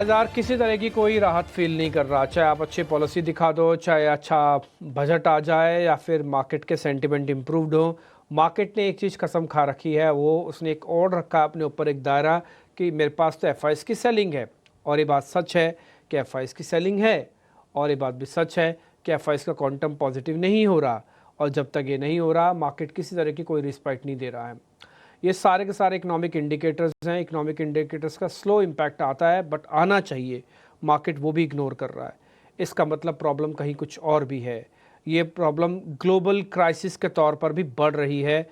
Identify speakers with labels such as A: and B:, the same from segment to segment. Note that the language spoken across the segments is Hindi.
A: बाजार किसी तरह की कोई राहत फील नहीं कर रहा, चाहे आप अच्छी पॉलिसी दिखा दो, चाहे अच्छा बजट आ जाए या फिर मार्केट के सेंटिमेंट इम्प्रूव्ड हो। मार्केट ने एक चीज़ कसम खा रखी है, वो उसने एक और रखा है अपने ऊपर एक दायरा कि मेरे पास तो एफआईएस की सेलिंग है। और ये बात सच है कि एफआईएस की सेलिंग है, और ये बात भी सच है कि एफआईएस का क्वांटम पॉजिटिव नहीं हो रहा। और जब तक ये नहीं हो रहा, मार्केट किसी तरह की कोई रिस्पेक्ट नहीं दे रहा है। ये सारे के सारे इकोनॉमिक इंडिकेटर्स हैं। इकोनॉमिक इंडिकेटर्स का स्लो इम्पैक्ट आता है, बट आना चाहिए, मार्केट वो भी इग्नोर कर रहा है। इसका मतलब प्रॉब्लम कहीं कुछ और भी है। ये प्रॉब्लम ग्लोबल क्राइसिस के तौर पर भी बढ़ रही है।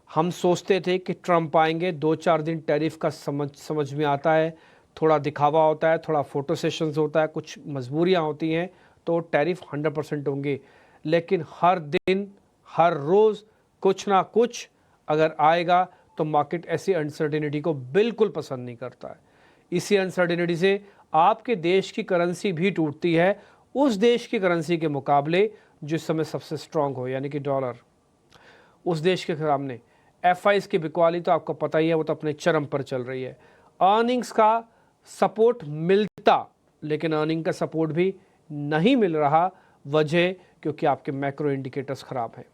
A: हम सोचते थे कि ट्रंप आएंगे, 2-4 दिन टैरिफ का समझ में आता है, थोड़ा दिखावा होता है, थोड़ा फोटो सेशंस होता है, कुछ मजबूरियाँ होती हैं, तो टैरिफ 100% होंगे। लेकिन हर दिन हर रोज़ कुछ ना कुछ अगर आएगा तो मार्केट ऐसी अनसर्टेनिटी को बिल्कुल पसंद नहीं करता है। इसी अनसर्टेनिटी से आपके देश की करेंसी भी टूटती है, उस देश की करेंसी के मुकाबले जो इस समय सबसे स्ट्रांग हो, यानी कि डॉलर। उस देश के सामने एफआईएस की बिकवाली तो आपको पता ही है, वो तो अपने चरम पर चल रही है। अर्निंग्स का सपोर्ट मिलता, लेकिन अर्निंग का सपोर्ट भी नहीं मिल रहा। वजह क्योंकि आपके मैक्रो इंडिकेटर्स ख़राब हैं।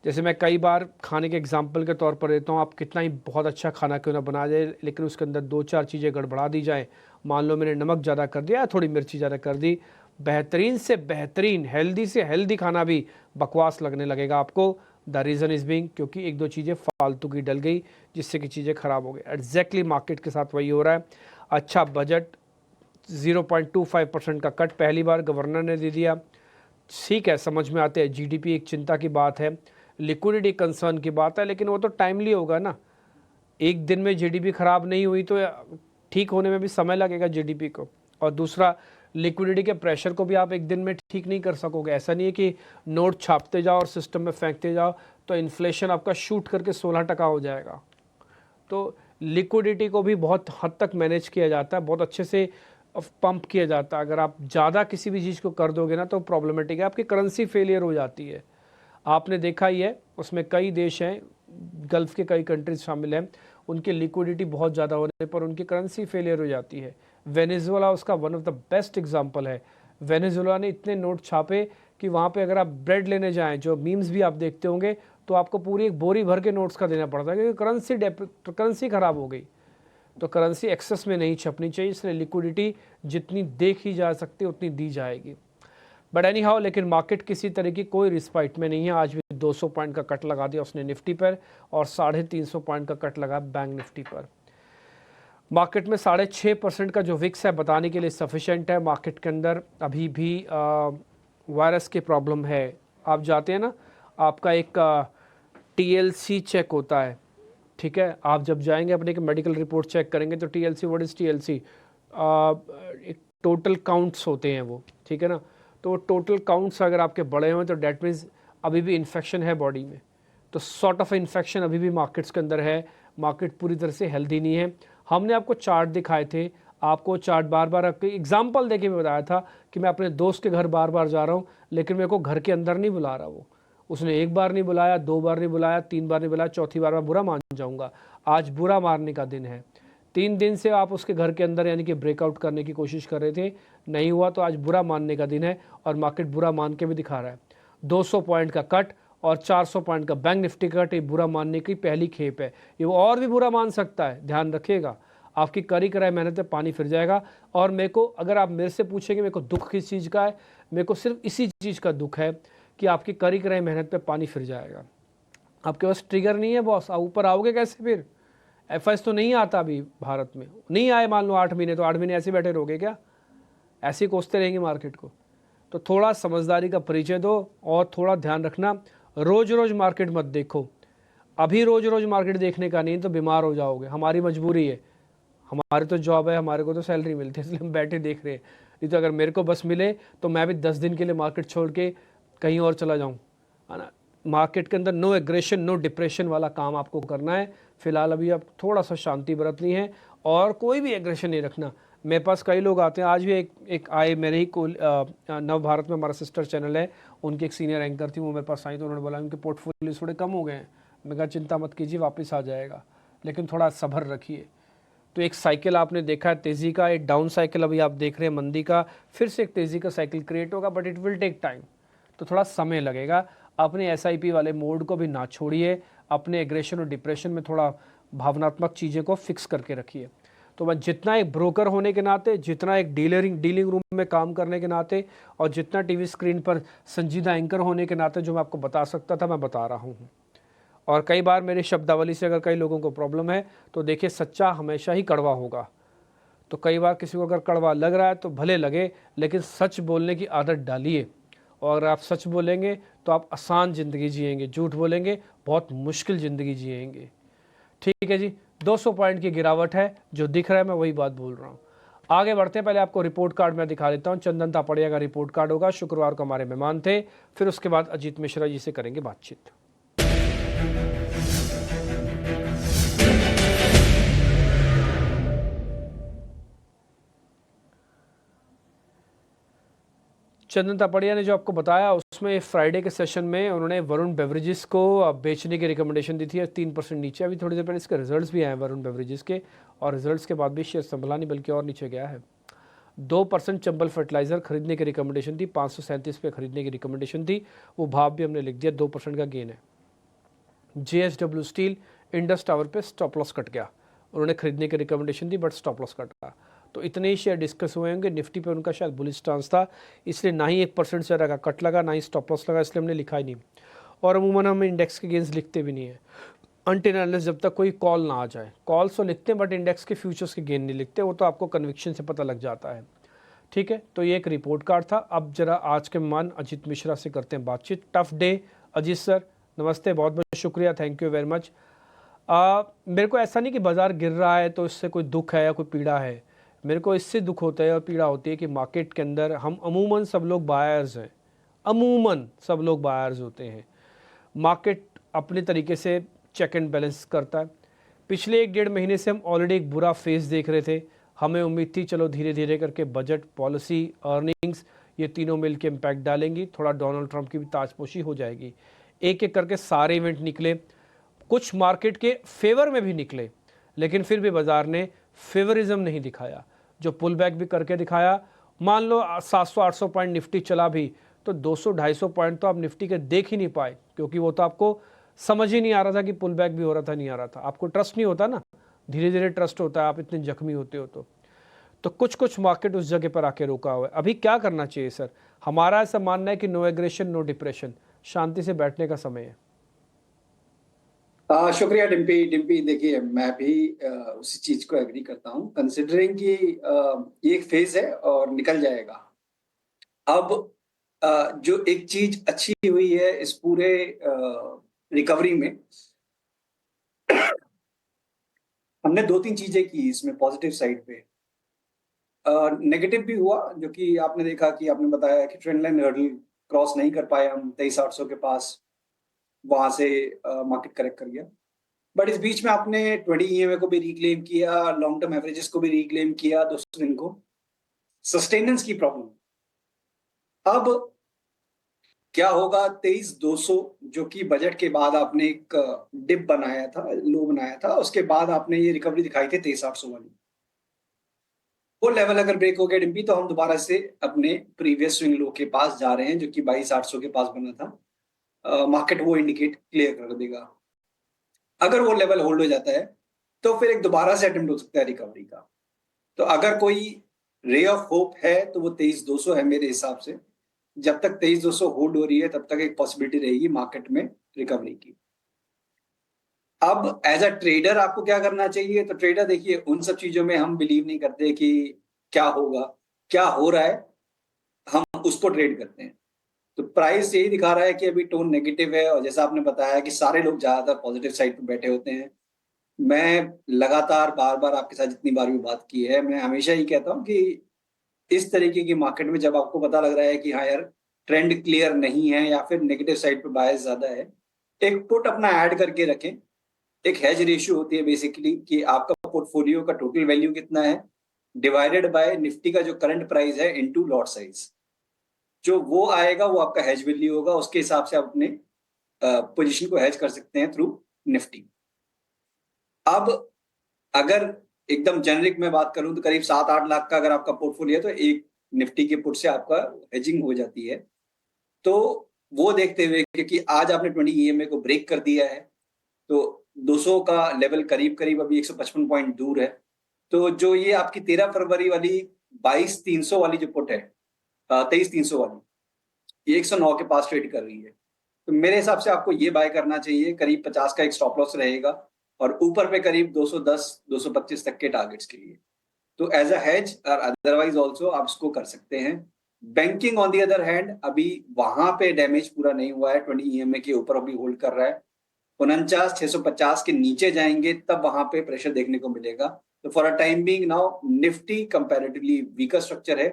A: जैसे मैं कई बार खाने के एग्जाम्पल के तौर पर देता हूँ, आप कितना ही बहुत अच्छा खाना क्यों ना बना जाए, लेकिन उसके अंदर 2-4 चीज़ें गड़बड़ा दी जाए। मान लो मैंने नमक ज़्यादा कर दिया या थोड़ी मिर्ची ज़्यादा कर दी, बेहतरीन से बेहतरीन हेल्दी से हेल्दी खाना भी बकवास लगने लगेगा आपको। द रीज़न इज़ बीइंग क्योंकि 1-2 चीज़ें फालतू की डल गई, जिससे कि चीज़ें ख़राब हो गई। एग्जैक्टली मार्केट के साथ वही हो रहा है। अच्छा बजट, 0.25% का कट पहली बार गवर्नर ने दे दिया। ठीक है, समझ में आते हैं, जीडीपी एक चिंता की बात है, लिक्विडिटी कंसर्न की बात है, लेकिन वो तो टाइमली होगा ना। एक दिन में जीडीपी खराब नहीं हुई तो ठीक होने में भी समय लगेगा जीडीपी को। और दूसरा, लिक्विडिटी के प्रेशर को भी आप एक दिन में ठीक नहीं कर सकोगे। ऐसा नहीं है कि नोट छापते जाओ और सिस्टम में फेंकते जाओ तो इन्फ्लेशन आपका शूट करके 16% हो जाएगा। तो लिक्विडिटी को भी बहुत हद तक मैनेज किया जाता है, बहुत अच्छे से पंप किया जाता है। अगर आप ज़्यादा किसी भी चीज़ को कर दोगे ना तो प्रॉब्लमेटिक है, आपकी करेंसी फेलियर हो जाती है। आपने देखा ही है, उसमें कई देश हैं, गल्फ़ के कई कंट्रीज शामिल हैं, उनकी लिक्विडिटी बहुत ज़्यादा होने पर उनकी करेंसी फेलियर हो जाती है। वेनेजुएला उसका one of the best example है। वेनेजुएला ने इतने नोट छापे कि वहाँ पे अगर आप ब्रेड लेने जाएं, जो मीम्स भी आप देखते होंगे, तो आपको पूरी एक बोरी भर के नोट्स का देना पड़ता है, क्योंकि करेंसी ख़राब हो गई। तो करेंसी एक्सेस में नहीं छपनी चाहिए, इसलिए लिक्विडिटी जितनी देखी जा सकती है उतनी दी जाएगी। बट एनी हाउ, लेकिन मार्केट किसी तरह की कोई रिस्पाइट में नहीं है। आज भी 200 पॉइंट का कट लगा दिया उसने निफ्टी पर, और 350 पॉइंट का कट लगा बैंक निफ्टी पर। मार्केट में 6.5% का जो विक्स है बताने के लिए सफिशेंट है। मार्केट के अंदर अभी भी वायरस की प्रॉब्लम है। आप जाते हैं ना, आपका एक टीएलसी चेक होता है, ठीक है। आप जब जाएंगे अपने एक मेडिकल रिपोर्ट चेक करेंगे तो टीएलसी, व्हाट इज़ टीएलसी, एक टोटल काउंट्स होते हैं वो, ठीक है ना। तो टोटल काउंट्स अगर आपके बड़े हुए तो डैट मीन्स अभी भी इन्फेक्शन है बॉडी में। तो सॉर्ट ऑफ इन्फेक्शन अभी भी मार्केट्स के अंदर है। मार्केट पूरी तरह से हेल्दी नहीं है। हमने आपको चार्ट दिखाए थे, आपको चार्ट बार बार एग्जाम्पल देके मैं बताया था कि मैं अपने दोस्त के घर बार बार जा रहा हूँ, लेकिन मेरे को घर के अंदर नहीं बुला रहा वो। उसने एक बार नहीं बुलाया, 2 बार नहीं बुलाया, 3 बार नहीं बुलाया, चौथी बार मैं बुरा मान जाऊँगा। आज बुरा मारने का दिन है। 3 दिन से आप उसके घर के अंदर यानी कि ब्रेकआउट करने की कोशिश कर रहे थे, नहीं हुआ, तो आज बुरा मानने का दिन है, और मार्केट बुरा मान के भी दिखा रहा है। 200 पॉइंट का कट और 400 पॉइंट का बैंक निफ्टी कट, ये बुरा मानने की पहली खेप है। ये वो और भी बुरा मान सकता है, ध्यान रखिएगा। आपकी करी कराई मेहनत पे पानी फिर जाएगा। और मेरे को, अगर आप मेरे से पूछेंगे मेरे को दुख किस चीज़ का है, मेरे को सिर्फ इसी चीज़ का दुख है कि आपकी करी कराई मेहनत पे पानी फिर जाएगा। आपके पास ट्रिगर नहीं है बॉस, आप ऊपर आओगे कैसे फिर? एफआईएस तो नहीं आता अभी भारत में, नहीं आए मान लो 8 महीने, तो 8 महीने ऐसे बैठे रहोगे क्या? ऐसे ही कोसते रहेंगे मार्केट को? तो थोड़ा समझदारी का परिचय दो, और थोड़ा ध्यान रखना, रोज़ रोज़ मार्केट मत देखो। अभी रोज़ रोज़ मार्केट देखने का नहीं तो बीमार हो जाओगे। हमारी मजबूरी है, हमारी तो जॉब है, हमारे को तो सैलरी मिलती है, इसलिए हम बैठे देख रहे हैं। नहीं तो अगर मेरे को बस मिले तो मैं भी 10 दिन के लिए मार्केट छोड़ के कहीं और चला जाऊँ, है ना। मार्केट के अंदर नो एग्रेशन नो डिप्रेशन वाला काम आपको करना है। फिलहाल अभी आप थोड़ा सा शांति बरतनी है, और कोई भी एग्रेशन नहीं रखना। मेरे पास कई लोग आते हैं, आज भी एक आए मेरे ही नव भारत में हमारा सिस्टर चैनल है, उनकी एक सीनियर एंकर थी, वो मेरे पास आई तो उन्होंने बोला उनके पोर्टफोलियो थोड़े कम हो गए हैं। मैं कहा चिंता मत कीजिए, वापस आ जाएगा, लेकिन थोड़ा सब्र रखिए। तो एक साइकिल आपने देखा है तेज़ी का, एक डाउन साइकिल अभी आप देख रहे हैं मंदी का, फिर से एक तेज़ी का साइकिल क्रिएट होगा, but it will take time, तो थोड़ा समय लगेगा। अपने SIP वाले मोड को भी ना छोड़िए, अपने एग्रेशन और डिप्रेशन में थोड़ा भावनात्मक चीज़ें को फिक्स करके रखिए। तो मैं जितना एक ब्रोकर होने के नाते, जितना एक डीलिंग रूम में काम करने के नाते, और जितना टीवी स्क्रीन पर संजीदा एंकर होने के नाते जो मैं आपको बता सकता था, मैं बता रहा हूँ। और कई बार मेरी शब्दावली से अगर कई लोगों को प्रॉब्लम है तो देखिए, सच्चा हमेशा ही कड़वा होगा। तो कई बार किसी को अगर कड़वा लग रहा है तो भले लगे, लेकिन सच बोलने की आदत डालिए। और अगर आप सच बोलेंगे तो आप आसान ज़िंदगी जिएंगे, झूठ बोलेंगे बहुत मुश्किल ज़िंदगी जिएंगे। ठीक है जी, 200 पॉइंट की गिरावट है, जो दिख रहा है मैं वही बात बोल रहा हूँ। आगे बढ़ते हैं, पहले आपको रिपोर्ट कार्ड मैं दिखा देता हूँ। चंदन तापड़िया का रिपोर्ट कार्ड होगा, शुक्रवार को हमारे मेहमान थे। फिर उसके बाद अजीत मिश्रा जी से करेंगे बातचीत। चंदन तापड़िया ने जो आपको बताया उसमें फ्राइडे के सेशन में उन्होंने वरुण बेवरेजेस को बेचने की रिकमेंडेशन दी थी 3% नीचे। अभी थोड़ी देर पहले इसके रिजल्ट्स भी आए हैं वरुण बेवरेजेस के, और रिजल्ट्स के बाद भी शेयर संभला नहीं बल्कि और नीचे गया है। 2% चंबल फर्टिलाइजर खरीदने की रिकमेंडेशन थी, 537 पे खरीदने की रिकमेंडेशन थी, वो भाव भी हमने लिख दिया, 2% का गेन है। JSW स्टील इंडस टावर पे स्टॉप लॉस कट गया, उन्होंने खरीदने की recommendation the but stop loss cut गया। तो इतने ही शेयर डिस्कस हुए होंगे। निफ्टी पे उनका शायद बुलिश स्टांस था, इसलिए ना ही 1% से ज़्यादा का कट लगा, ना ही स्टॉप लॉस लगा, इसलिए हमने लिखा ही नहीं। और अमूमन हम इंडेक्स के गेंस लिखते भी नहीं है अनटिल अनलेस जब तक कोई कॉल ना आ जाए। कॉल्स तो लिखते हैं बट इंडेक्स के फ्यूचर्स के गेन नहीं लिखते, वो तो आपको कन्विक्शन से पता लग जाता है। ठीक है, तो ये एक रिपोर्ट कार्ड था। अब जरा आज के मेहमान अजीत मिश्रा से करते हैं बातचीत। टफ डे अजीत सर, नमस्ते, बहुत बहुत शुक्रिया, थैंक यू वेरी मच। मेरे को ऐसा नहीं कि बाज़ार गिर रहा है तो इससे कोई दुख है या कोई पीड़ा है, मेरे को इससे दुख होता है और पीड़ा होती है कि मार्केट के अंदर हम अमूमन सब लोग बायर्स हैं, अमूमन सब लोग बायर्स होते हैं। मार्केट अपने तरीके से चेक एंड बैलेंस करता है। पिछले 1-1.5 महीने से हम ऑलरेडी एक बुरा फेज देख रहे थे, हमें उम्मीद थी चलो धीरे धीरे करके बजट, पॉलिसी, अर्निंग्स ये तीनों मिल के इम्पैक्ट डालेंगी, थोड़ा डोनाल्ड ट्रंप की भी ताजपोशी हो जाएगी। एक एक करके सारे इवेंट निकले, कुछ मार्केट के फेवर में भी निकले, लेकिन फिर भी बाज़ार ने फेवरिज्म नहीं दिखाया, जो पुल बैक भी करके दिखाया। मान लो 700-800 पॉइंट निफ्टी चला भी तो 200-250 पॉइंट तो आप निफ्टी के देख ही नहीं पाए, क्योंकि वो तो आपको समझ ही नहीं आ रहा था कि पुल बैक भी हो रहा था, नहीं आ रहा था। आपको ट्रस्ट नहीं होता ना, धीरे धीरे ट्रस्ट होता है, आप इतने जख्मी होते हो तो कुछ कुछ मार्केट उस जगह पर आके रुका हुआ है। अभी क्या करना चाहिए सर? हमारा ऐसा मानना है कि नो एग्रेशन नो डिप्रेशन, शांति से बैठने का समय है।
B: शुक्रिया डिम्पी। देखिए, मैं भी उसी चीज को एग्री करता हूँ, कंसिडरिंग कि ये एक फेज है और निकल जाएगा। अब जो एक चीज अच्छी हुई है इस पूरे रिकवरी में, हमने 2-3 चीजें की इसमें पॉजिटिव साइड पे। नेगेटिव भी हुआ, जो कि आपने देखा कि आपने बताया कि ट्रेंड लाइन हर्डल क्रॉस नहीं कर पाए हम 23,800 के पास, वहां से मार्केट करेक्ट कर गया। बट इस बीच में आपने 20 EMA को भी रिक्लेम किया, लॉन्ग टर्म एवरेजेस को भी रिक्लेम किया 200 दिन को। सस्टेनेंस की प्रॉब्लम। अब क्या होगा 23,200, जो कि बजट के बाद आपने एक डिप बनाया था, लो बनाया था, उसके बाद आपने ये रिकवरी दिखाई थी 23,800 वाली। वो लेवल अगर ब्रेक हो गया डिम्पी, तो हम दोबारा से अपने प्रीवियस स्विंग लो के पास जा रहे हैं, जो कि 22,800 के पास बना था। मार्केट वो इंडिकेट क्लियर कर देगा। अगर वो लेवल होल्ड हो जाता है तो फिर एक दोबारा से अटेम्प्ट हो सकता है रिकवरी का। तो अगर कोई रे ऑफ होप है तो वो 23,200 है मेरे हिसाब से। जब तक 23,200 होल्ड हो रही है तब तक एक पॉसिबिलिटी रहेगी मार्केट में रिकवरी की। अब एज अ ट्रेडर आपको क्या करना चाहिए? तो ट्रेडर देखिए, उन सब चीजों में हम बिलीव नहीं करते कि क्या होगा, क्या हो रहा है, हम उसको ट्रेड करते हैं। तो प्राइस यही दिखा रहा है कि अभी टोन नेगेटिव है, और जैसा आपने बताया कि सारे लोग ज्यादातर पॉजिटिव साइड पे बैठे होते हैं। मैं लगातार बार बार आपके साथ जितनी बार भी बात की है, मैं हमेशा ही कहता हूँ कि इस तरीके की मार्केट में जब आपको पता लग रहा है कि हाँ यार, ट्रेंड क्लियर नहीं है या फिर नेगेटिव साइड पे बायस ज्यादा है, एक पुट अपना ऐड करके रखें। एक हेज रेशियो होती है बेसिकली कि आपका पोर्टफोलियो का टोटल वैल्यू कितना है डिवाइडेड बाय निफ्टी का जो करंट प्राइस है इनटू लॉट साइज। जो वो आएगा वो आपका हेज वैल्यू होगा, उसके हिसाब से आप अपने पोजीशन को हेज कर सकते हैं थ्रू निफ्टी। अब अगर एकदम जेनरिक में बात करूं तो करीब 7-8 लाख का अगर आपका पोर्टफोलियो है तो एक निफ्टी के पुट से आपका हेजिंग हो जाती है। तो वो देखते हुए, क्योंकि आज आपने 20 ईएमए को ब्रेक कर दिया है, तो 200 का लेवल करीब-करीब अभी 155 पॉइंट दूर है। तो जो ये आपकी 13 फरवरी वाली 22,300 वाली जो पुट है, 23,300 वाली, ये 109 के पास ट्रेड कर रही है। तो मेरे हिसाब से आपको ये बाय करना चाहिए, करीब 50 का एक स्टॉप लॉस रहेगा और ऊपर पे करीब 210-225 तक के टारगेट्स के लिए। तो एज अ हेज और अदरवाइज ऑल्सो आप इसको कर सकते हैं। Banking on the other hand अभी वहां पे डैमेज पूरा नहीं हुआ है, 20 ईएमए के ऊपर अभी होल्ड कर रहा है। 49,650 के नीचे जाएंगे तब वहां पे प्रेशर देखने को मिलेगा। तो for a time being now Nifty comparatively weaker structure है,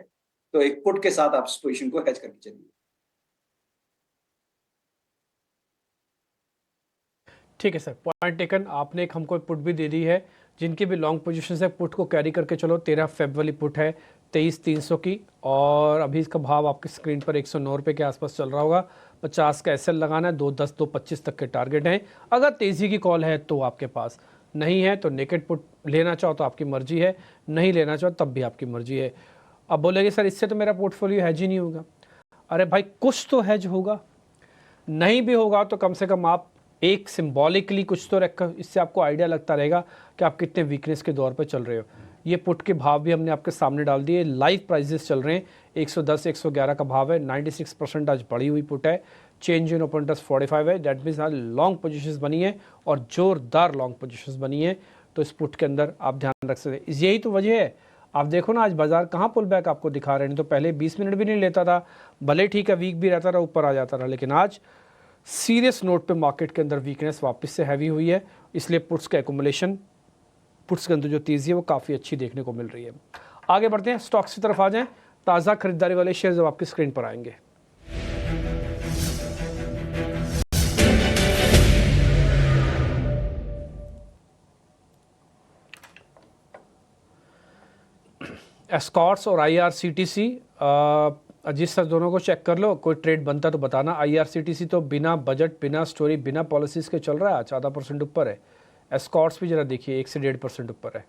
B: तो एक पुट के साथ आप इस पोजीशन को हेज करके चलिए।
A: ठीक है सर, पॉइंट टेकन। आपने एक हमको पुट भी दे दी है, जिनकी भी लॉन्ग पोजीशन है पुट को कैरी करके चलो। 13 फेब वाली पुट है 23,300 की, और अभी इसका भाव आपकी स्क्रीन पर 109 रुपये के आसपास चल रहा होगा। 50 का एसएल लगाना है, 210 225 तक के टारगेट हैं। अगर तेज़ी की कॉल है तो आपके पास, नहीं है तो नेकेड पुट लेना चाहो तो आपकी मर्जी है, नहीं लेना चाहो तब भी आपकी मर्जी है। अब बोलेंगे सर इससे तो मेरा पोर्टफोलियो हैज ही नहीं होगा। अरे भाई कुछ तो हैज होगा, नहीं भी होगा तो कम से कम आप एक सिंबॉलिकली कुछ तो रखकर, इससे आपको आइडिया लगता रहेगा कि आप कितने वीकनेस के दौर पर चल रहे हो। ये पुट के भाव भी हमने आपके सामने डाल दिए, लाइव प्राइजेस चल रहे हैं। 110 111 का भाव है, 96% आज बढ़ी हुई पुट है। चेंज इन ओपन इंटरेस्ट 45 है, दैट मीन्स आज लॉन्ग पोजीशंस बनी है और जोरदार लॉन्ग पोजीशंस बनी है। तो इस पुट के अंदर आप ध्यान रख सकते हैं। यही तो वजह है, आप देखो ना आज बाजार कहाँ पुल बैक आपको दिखा रहे हैं। नहीं तो पहले 20 मिनट भी नहीं लेता था, भले ठीक है वीक भी रहता रहा, ऊपर आ जाता रहा, लेकिन आज सीरियस नोट पे मार्केट के अंदर वीकनेस वापस से हैवी हुई है। इसलिए पुट्स का एकुमुलेशन, पुट्स के अंदर जो तेज़ी है वो काफ़ी अच्छी देखने को मिल रही है। आगे बढ़ते हैं, स्टॉक्स की तरफ आ जाएं। ताज़ा खरीदारी वाले शेयर जब आपकी स्क्रीन पर आएंगे। एस्कॉर्ट्स और आईआरसीटीसी, अजीत सर दोनों को चेक कर लो, कोई ट्रेड बनता तो बताना। आईआरसीटीसी तो बिना बजट, बिना स्टोरी, बिना पॉलिसीज़ के चल रहा है, 14% ऊपर है। एस्कॉर्ट्स भी जरा देखिए 1 से 1.5% ऊपर है।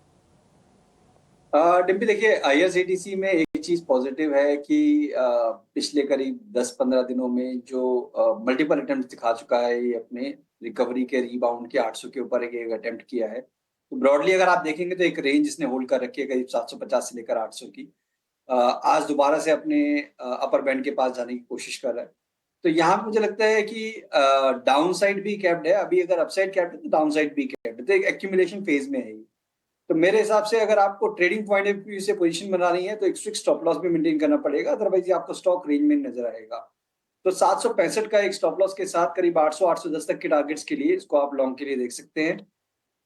B: डिम्पी देखिए, आईआरसीटीसी में एक चीज पॉजिटिव है कि पिछले करीब 10-15 दिनों में जो मल्टीपल अटेम्प्ट दिखा चुका है, ये अपने रिकवरी के रिबाउंड के 800 के ऊपर एक अटेम्प्ट किया है। तो ब्रॉडली अगर आप देखेंगे तो एक रेंज इसने होल्ड कर रखी है करीब 750 से लेकर 800 की। आज दोबारा से अपने अपर बैंड के पास जाने की कोशिश कर रहा है। तो यहाँ पे मुझे लगता है कि डाउन साइड भी कैप्ड है, अभी अगर अपसाइड कैप्ड है तो डाउन साइड भी कैप्ड है, तो एक एक्यूमुलेशन फेज में है ये। तो मेरे हिसाब से अगर आपको ट्रेडिंग पॉइंट ऑफ व्यू से पोजीशन बनानी है तो एक स्ट्रिक्ट स्टॉप लॉस भी मेंटेन करना पड़ेगा, अदरवाइज आपको स्टॉक रेंज में नजर आएगा। तो 765 का एक स्टॉप लॉस के साथ करीब 800-810 तक के टारगेट्स के लिए इसको आप लॉन्ग के लिए देख सकते हैं।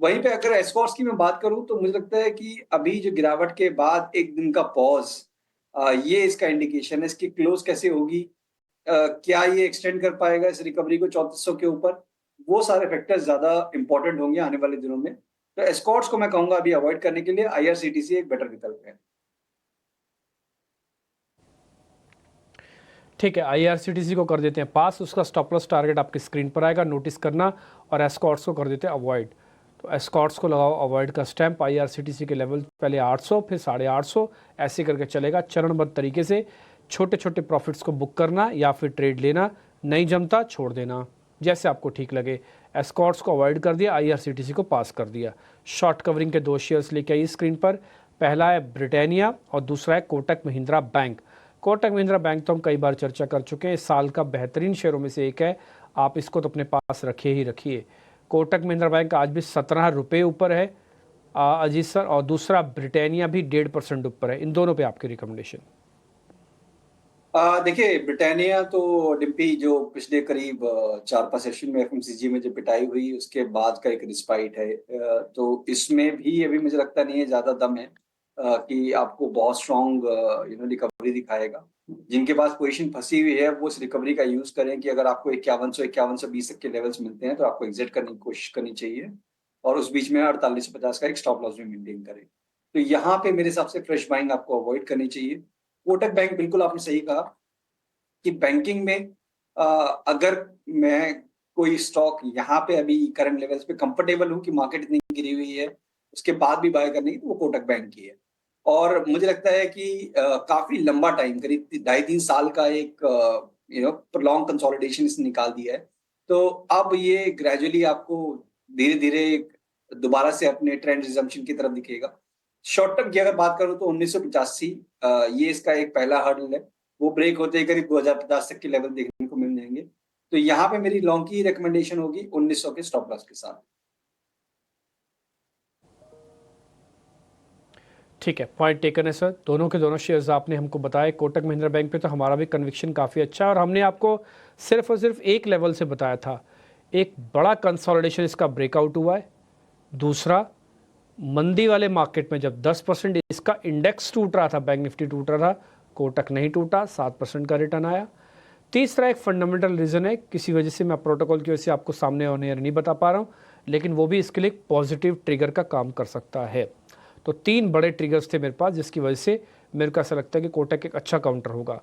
B: वहीं पे अगर एस्कॉर्ट्स की मैं बात करूं तो मुझे लगता है कि अभी जो गिरावट के बाद एक दिन का पॉज, ये इसका इंडिकेशन है। इसकी क्लोज कैसे होगी, क्या ये एक्सटेंड कर पाएगा इस रिकवरी को 3400 के ऊपर, वो सारे फैक्टर्स ज्यादा इंपॉर्टेंट होंगे आने वाले दिनों में। तो एस्कॉर्ट्स को मैं कहूंगा अभी अवॉइड करने के लिए आईआरसीटीसी एक बेटर विकल्प है।
A: ठीक है, आईआरसीटीसी को कर देते हैं पास, उसका स्टॉप लॉस टारगेट आपकी स्क्रीन पर आएगा, नोटिस करना। और एस्कॉर्ट्स को कर देते हैं अवॉइड। तो एस्कॉर्ट्स को लगाओ अवॉइड का स्टैंप। आईआरसीटीसी के लेवल पहले 800, फिर 850, ऐसे करके चलेगा चरणबद्ध तरीके से। छोटे छोटे प्रॉफिट्स को बुक करना या फिर ट्रेड लेना, नहीं जमता छोड़ देना, जैसे आपको ठीक लगे। एस्कॉर्ट्स को अवॉइड कर दिया, आईआरसीटीसी को पास कर दिया। शॉर्ट कवरिंग के 2 शेयर्स लेके आइए स्क्रीन पर। पहला है ब्रिटानिया और दूसरा है कोटक महिंद्रा बैंक। कोटक महिंद्रा बैंक तो हम कई बार चर्चा कर चुके हैं, इस साल का बेहतरीन शेयरों में से एक है। आप इसको तो अपने पास रखिए ही रखिए। कोटक महिंद्रा बैंक आज भी 17 रुपये ऊपर है अजीत सर, और दूसरा ब्रिटानिया भी 1.5% ऊपर है। इन दोनों पे आपकी रिकमेंडेशन?
B: देखिए, ब्रिटानिया तो डिम्पी जो पिछले करीब 4-5 सेशन में एफएमसीजी में जो पिटाई हुई उसके बाद का एक रिस्पाइट है। तो इसमें भी अभी मुझे लगता नहीं है ज्यादा दम है कि आपको बहुत स्ट्रॉन्ग रिकवरी दिखाएगा। जिनके पास पोजीशन फंसी हुई है वो इस रिकवरी का यूज करें कि अगर आपको 5120 तक के लेवल्स मिलते हैं तो आपको एग्जिट करने की कोशिश करनी चाहिए, और उस बीच में 4850 का एक स्टॉप लॉस भी मेंटेन करें। तो यहाँ पे मेरे हिसाब से फ्रेश बाइंग आपको अवॉइड करनी चाहिए। कोटक बैंक, बिल्कुल आपने सही कहा कि बैंकिंग में अगर मैं कोई स्टॉक यहाँ पे अभी करंट लेवल्स पे कंफर्टेबल हूँ कि मार्केट इतनी गिरी हुई है उसके बाद भी बाय करनी है तो वो कोटक बैंक की है। और मुझे लगता है कि काफ़ी लंबा टाइम करीब 2.5-3 साल का एक प्रोलॉन्ग कंसोलिडेशन इसने निकाल दिया है। तो अब ये ग्रेजुअली आपको धीरे-धीरे दोबारा से अपने ट्रेंड रिज़म्पशन की तरफ दिखेगा। शॉर्ट टर्म की अगर बात करूँ तो 1985 ये इसका एक पहला हर्डल है। वो ब्रेक होते ही करीब 2050 तक के लेवल देखने को मिल जाएँगे। तो यहाँ पे मेरी लॉन्ग की रिकमेंडेशन होगी 1900 के स्टॉप लॉस के साथ।
A: ठीक है, पॉइंट टेकन है सर। दोनों के दोनों शेयर्स आपने हमको बताए। कोटक महिंद्रा बैंक पे तो हमारा भी कन्विक्शन काफ़ी अच्छा है और हमने आपको सिर्फ और सिर्फ एक लेवल से बताया था। एक बड़ा कंसोलिडेशन इसका ब्रेकआउट हुआ है। दूसरा, मंदी वाले मार्केट में जब 10% इसका इंडेक्स टूट रहा था, बैंक निफ्टी टूट रहा था, कोटक नहीं टूटा, 7% का रिटर्न आया। तीसरा एक फंडामेंटल रीज़न है, किसी वजह से मैं प्रोटोकॉल की वजह से आपको सामने ऑन एयर नहीं बता पा रहा हूँ, लेकिन वो भी इसके लिए पॉजिटिव ट्रिगर का काम कर सकता है। तो 3 बड़े ट्रिगर्स थे मेरे पास, जिसकी वजह से मेरे को ऐसा लगता है कि कोटक एक अच्छा काउंटर होगा।